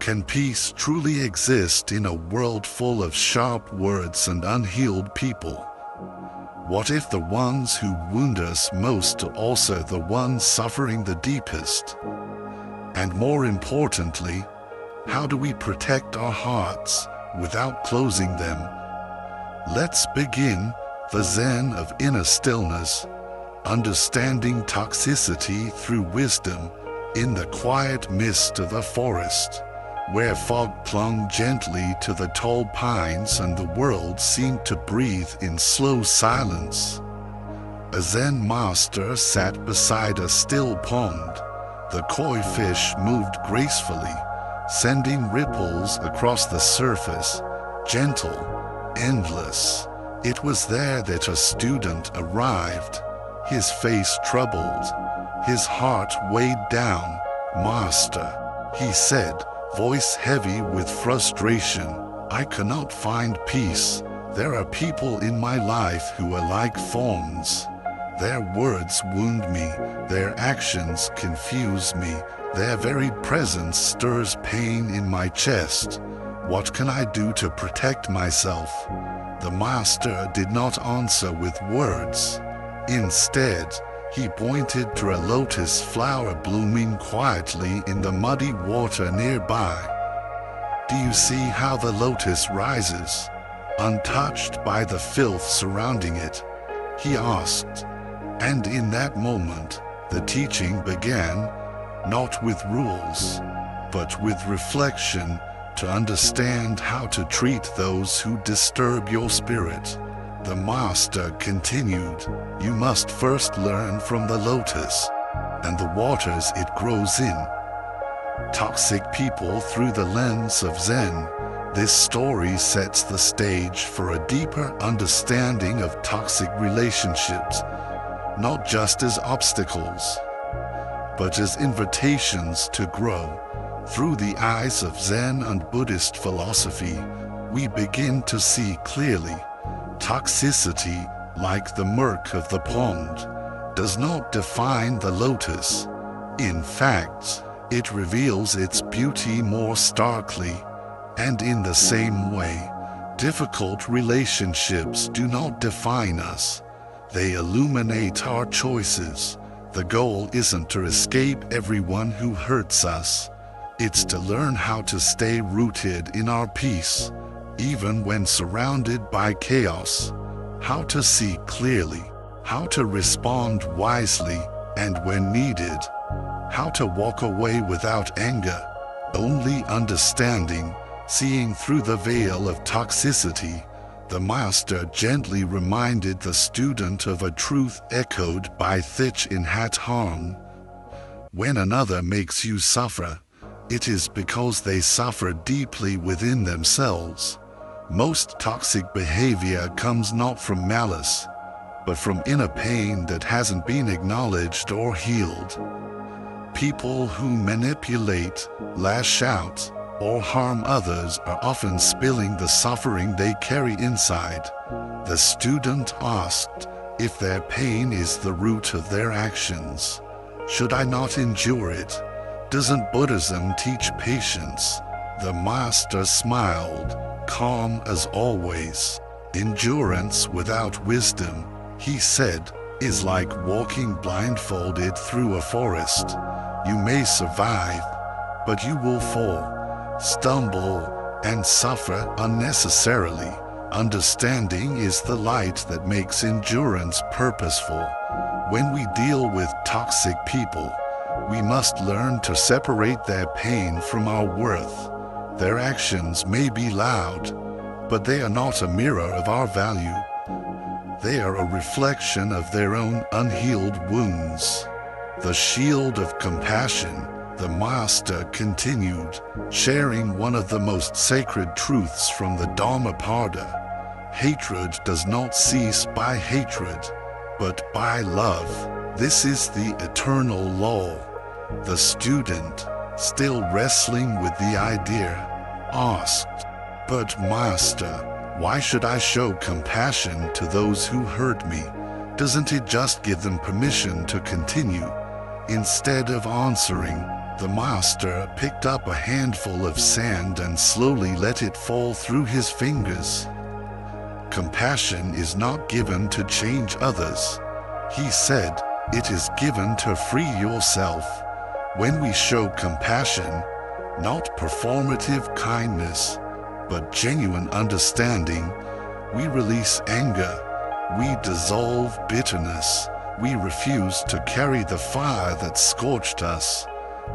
Can peace truly exist in a world full of sharp words and unhealed people? What if the ones who wound us most are also the ones suffering the deepest? And more importantly, how do we protect our hearts without closing them? Let's begin the Zen of inner stillness, understanding toxicity through wisdom in the quiet mist of a forest, where fog clung gently to the tall pines and the world seemed to breathe in slow silence. A Zen master sat beside a still pond. The koi fish moved gracefully, sending ripples across the surface, gentle, endless. It was there that a student arrived, his face troubled, his heart weighed down. "Master," he said, voice heavy with frustration, "I cannot find peace. There are people in my life who are like thorns. Their words wound me, their actions confuse me, their very presence stirs pain in my chest. What can I do to protect myself?" The master did not answer with words. Instead, he pointed to a lotus flower blooming quietly in the muddy water nearby. "Do you see how the lotus rises, untouched by the filth surrounding it?" he asked. And in that moment, the teaching began, not with rules, but with reflection to understand how to treat those who disturb your spirit. The master continued, "You must first learn from the lotus and the waters it grows in." Toxic people through the lens of Zen. This story sets the stage for a deeper understanding of toxic relationships, not just as obstacles, but as invitations to grow. Through the eyes of Zen and Buddhist philosophy, we begin to see clearly. Toxicity, like the murk of the pond, does not define the lotus. In fact, it reveals its beauty more starkly. And in the same way, difficult relationships do not define us. They illuminate our choices. The goal isn't to escape everyone who hurts us. It's to learn how to stay rooted in our peace, even when surrounded by chaos, how to see clearly, how to respond wisely, and when needed, how to walk away without anger. Only understanding, seeing through the veil of toxicity, the master gently reminded the student of a truth echoed by Thich Nhat Hanh. When another makes you suffer, it is because they suffer deeply within themselves. Most toxic behavior comes not from malice, but from inner pain that hasn't been acknowledged or healed. People who manipulate, lash out, or harm others are often spilling the suffering they carry inside. The student asked if their pain is the root of their actions. Should I not endure it? Doesn't Buddhism teach patience? The master smiled, calm as always. Endurance without wisdom, he said, is like walking blindfolded through a forest. You may survive, but you will fall, stumble, and suffer unnecessarily. Understanding is the light that makes endurance purposeful. When we deal with toxic people, we must learn to separate their pain from our worth. Their actions may be loud, but they are not a mirror of our value. They are a reflection of their own unhealed wounds. The shield of compassion, the master continued, sharing one of the most sacred truths from the Dhammapada. Hatred does not cease by hatred, but by love. This is the eternal law. The student, still wrestling with the idea, asked, "But Master, why should I show compassion to those who hurt me? Doesn't it just give them permission to continue?" Instead of answering, The master picked up a handful of sand and slowly let it fall through his fingers. Compassion is not given to change others. He said, it is given to free yourself. When we show compassion, not performative kindness, but genuine understanding, we release anger, we dissolve bitterness, we refuse to carry the fire that scorched us.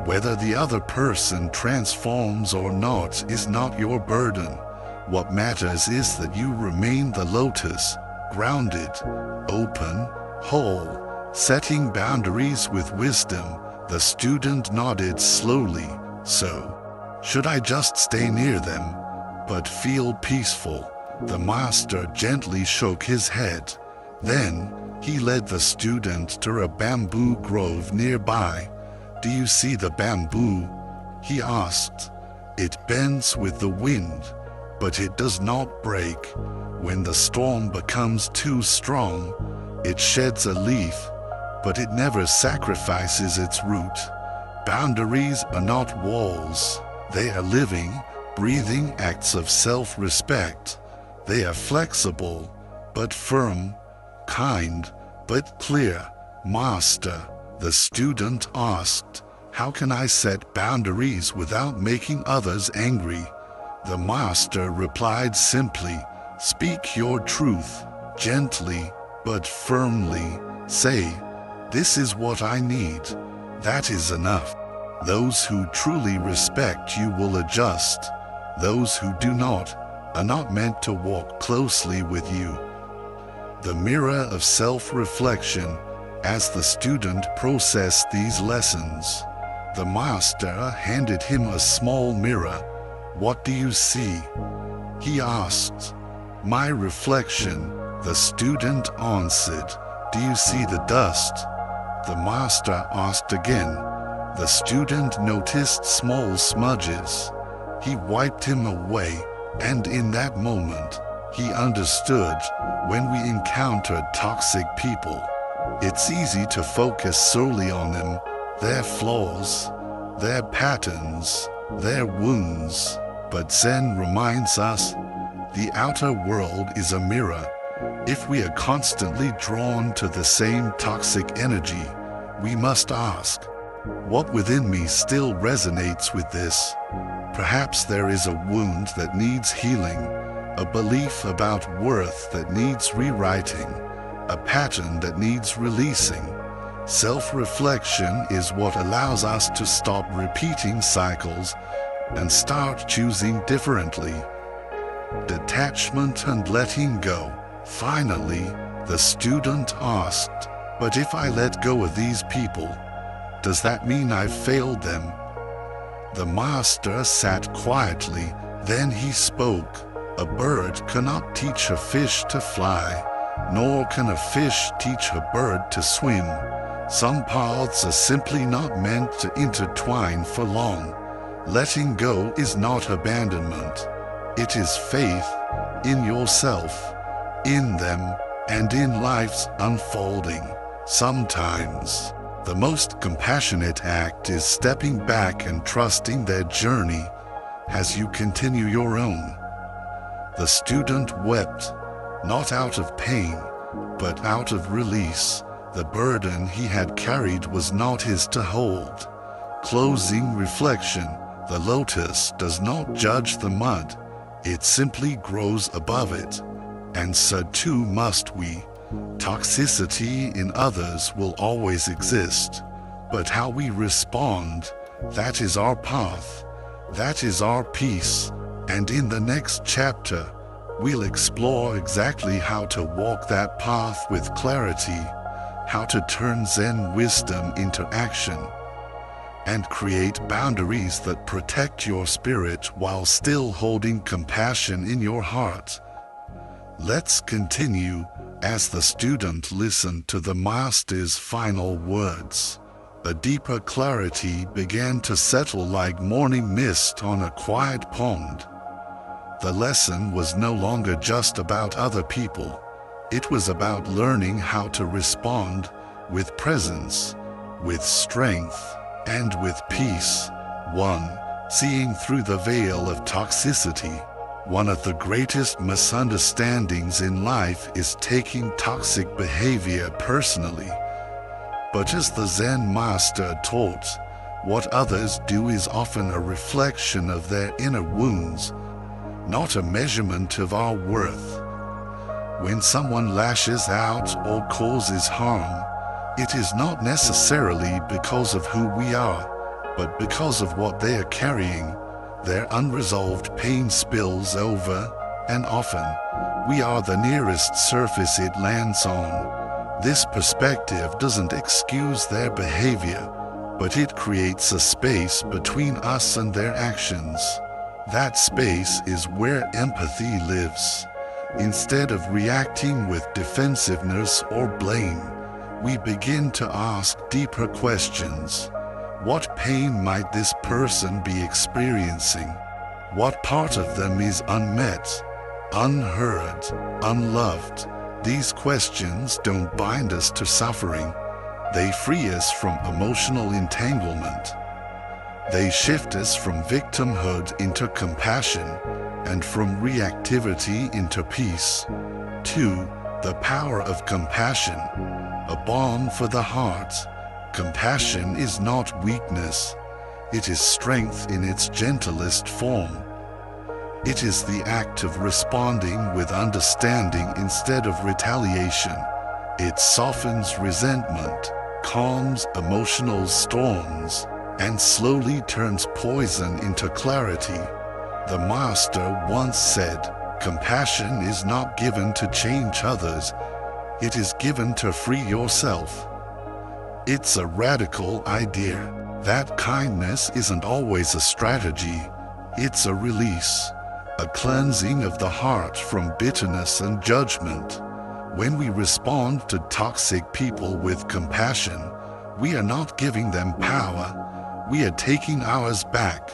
Whether the other person transforms or not is not your burden. What matters is that you remain the lotus, grounded, open, whole, setting boundaries with wisdom. The student nodded slowly. So, should I just stay near them, but feel peaceful? The master gently shook his head. Then, he led the student to a bamboo grove nearby. Do you see the bamboo? He asked. It bends with the wind, but it does not break. When the storm becomes too strong, it sheds a leaf, but it never sacrifices its root. Boundaries are not walls. They are living, breathing acts of self-respect. They are flexible, but firm, kind, but clear. Master, the student asked, how can I set boundaries without making others angry? The master replied simply, speak your truth, gently but firmly. Say, this is what I need. That is enough. Those who truly respect you will adjust. Those who do not are not meant to walk closely with you. The mirror of self-reflection. As the student processed these lessons, the master handed him a small mirror. What do you see? He asked. My reflection, the student answered. Do you see the dust? The master asked again. The student noticed small smudges. He wiped him away, and in that moment, he understood. When we encounter toxic people, it's easy to focus solely on them, their flaws, their patterns, their wounds. But Zen reminds us, the outer world is a mirror. If we are constantly drawn to the same toxic energy, we must ask, what within me still resonates with this? Perhaps there is a wound that needs healing, a belief about worth that needs rewriting, a pattern that needs releasing. Self-reflection is what allows us to stop repeating cycles and start choosing differently. Detachment and letting go. Finally, the student asked, but if I let go of these people, does that mean I've failed them? The master sat quietly, then he spoke. A bird cannot teach a fish to fly, nor can a fish teach a bird to swim. Some paths are simply not meant to intertwine for long. Letting go is not abandonment. It is faith in yourself, in them, and in life's unfolding. Sometimes, the most compassionate act is stepping back and trusting their journey as you continue your own. The student wept, not out of pain, but out of release. The burden he had carried was not his to hold. Closing reflection. The lotus does not judge the mud. It simply grows above it. And so too must we. Toxicity in others will always exist. But how we respond, that is our path. That is our peace. And in the next chapter, we'll explore exactly how to walk that path with clarity, how to turn Zen wisdom into action, and create boundaries that protect your spirit while still holding compassion in your heart. Let's continue as the student listened to the master's final words. A deeper clarity began to settle like morning mist on a quiet pond. The lesson was no longer just about other people. It was about learning how to respond with presence, with strength, and with peace. 1. Seeing through the veil of toxicity. One of the greatest misunderstandings in life is taking toxic behavior personally. But as the Zen master taught, what others do is often a reflection of their inner wounds, not a measurement of our worth. When someone lashes out or causes harm, it is not necessarily because of who we are, but because of what they are carrying. Their unresolved pain spills over, and often, we are the nearest surface it lands on. This perspective doesn't excuse their behavior, but it creates a space between us and their actions. That space is where empathy lives. Instead of reacting with defensiveness or blame, we begin to ask deeper questions. What pain might this person be experiencing? What part of them is unmet, unheard, unloved? These questions don't bind us to suffering. They free us from emotional entanglement. They shift us from victimhood into compassion and from reactivity into peace. 2. The power of compassion, a balm for the heart. Compassion is not weakness. It is strength in its gentlest form. It is the act of responding with understanding instead of retaliation. It softens resentment, calms emotional storms, and slowly turns poison into clarity. The master once said, "Compassion is not given to change others. It is given to free yourself." It's a radical idea. That kindness isn't always a strategy. It's a release, a cleansing of the heart from bitterness and judgment. When we respond to toxic people with compassion, we are not giving them power. We are taking ours back.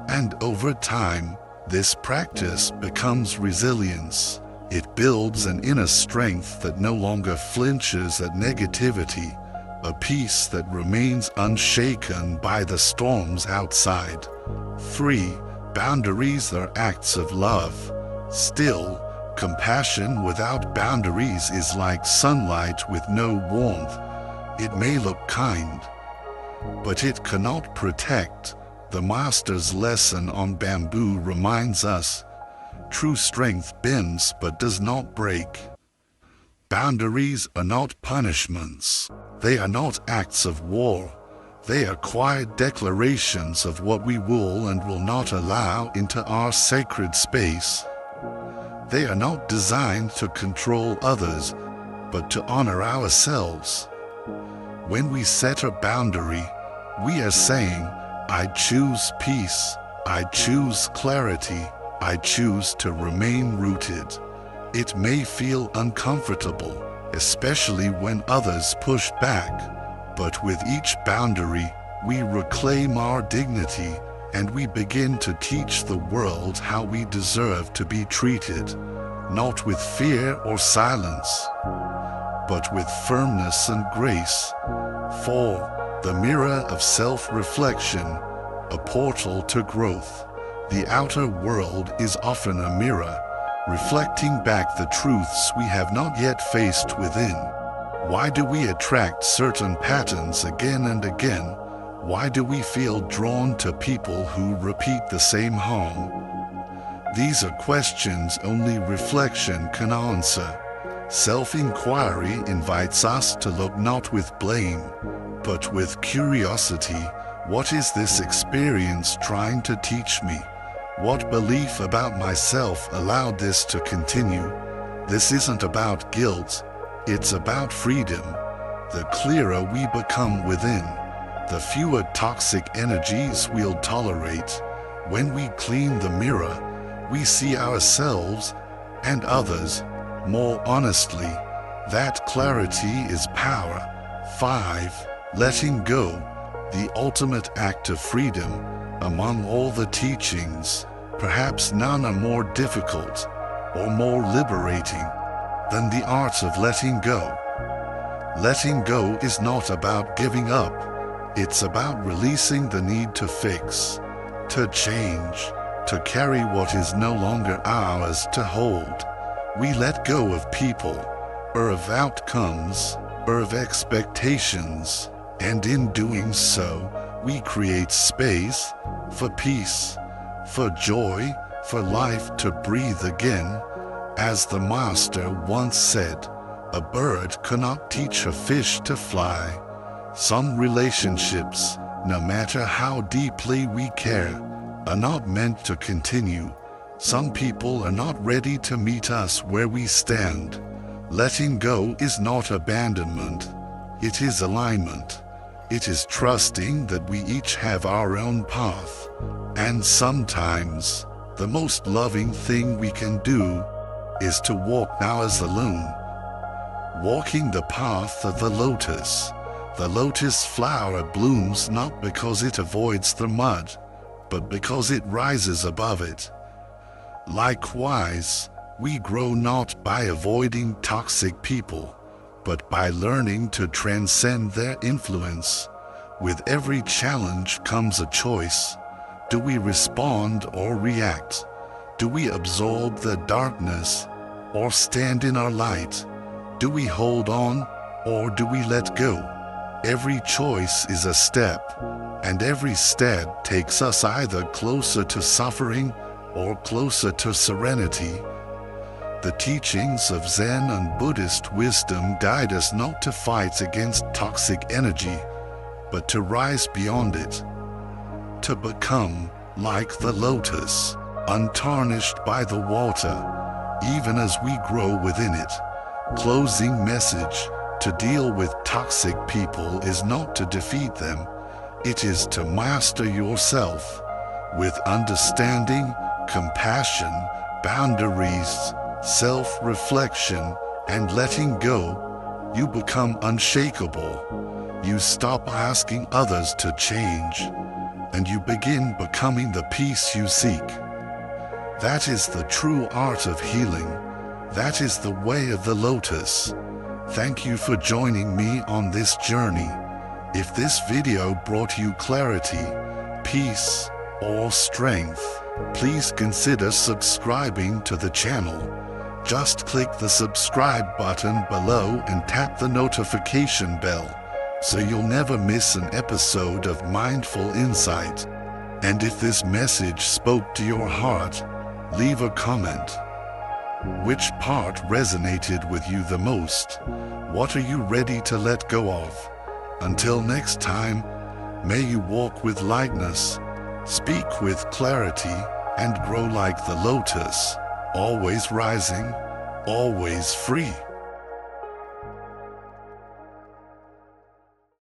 And over time, this practice becomes resilience. It builds an inner strength that no longer flinches at negativity, a peace that remains unshaken by the storms outside. 3. Boundaries are acts of love. Still, compassion without boundaries is like sunlight with no warmth. It may look kind, but it cannot protect. The master's lesson on bamboo reminds us, true strength bends but does not break. Boundaries are not punishments. They are not acts of war. They are quiet declarations of what we will and will not allow into our sacred space. They are not designed to control others, but to honor ourselves. When we set a boundary, we are saying, I choose peace, I choose clarity, I choose to remain rooted. It may feel uncomfortable, especially when others push back, but with each boundary, we reclaim our dignity and we begin to teach the world how we deserve to be treated, not with fear or silence, but with firmness and grace. 4. The mirror of self-reflection, a portal to growth. The outer world is often a mirror, reflecting back the truths we have not yet faced within. Why do we attract certain patterns again and again? Why do we feel drawn to people who repeat the same harm? These are questions only reflection can answer. Self-inquiry invites us to look not with blame, but with curiosity. What is this experience trying to teach me? What belief about myself allowed this to continue? This isn't about guilt, it's about freedom. The clearer we become within, the fewer toxic energies we'll tolerate. When we clean the mirror, we see ourselves and others more honestly. That clarity is power. 5. Letting go, the ultimate act of freedom. Among all the teachings, perhaps none are more difficult or more liberating than the art of letting go. Letting go is not about giving up. It's about releasing the need to fix, to change, to carry what is no longer ours to hold. We let go of people, or of outcomes, or of expectations, and in doing so, we create space for peace, for joy, for life to breathe again. As the master once said, a bird cannot teach a fish to fly. Some relationships, no matter how deeply we care, are not meant to continue. Some people are not ready to meet us where we stand. Letting go is not abandonment. It is alignment. It is trusting that we each have our own path. And sometimes, the most loving thing we can do is to walk ours alone. Walking the path of the lotus. The lotus flower blooms not because it avoids the mud, but because it rises above it. Likewise, we grow not by avoiding toxic people, but by learning to transcend their influence. With every challenge comes a choice. Do we respond or react? Do we absorb the darkness or stand in our light? Do we hold on or do we let go? Every choice is a step, and every step takes us either closer to suffering or closer to serenity. The teachings of Zen and Buddhist wisdom guide us not to fight against toxic energy, but to rise beyond it, to become like the lotus, untarnished by the water, even as we grow within it. Closing message: to deal with toxic people is not to defeat them, it is to master yourself. With understanding, compassion, boundaries, self-reflection, and letting go, you become unshakable. You stop asking others to change, and you begin becoming the peace you seek. That is the true art of healing. That is the way of the lotus. Thank you for joining me on this journey. If this video brought you clarity, peace, or strength, please consider subscribing to the channel. Just click the subscribe button below and tap the notification bell, so you'll never miss an episode of Mindful Insight. And if this message spoke to your heart, leave a comment. Which part resonated with you the most? What are you ready to let go of? Until next time, may you walk with lightness, speak with clarity, and grow like the lotus, always rising, always free.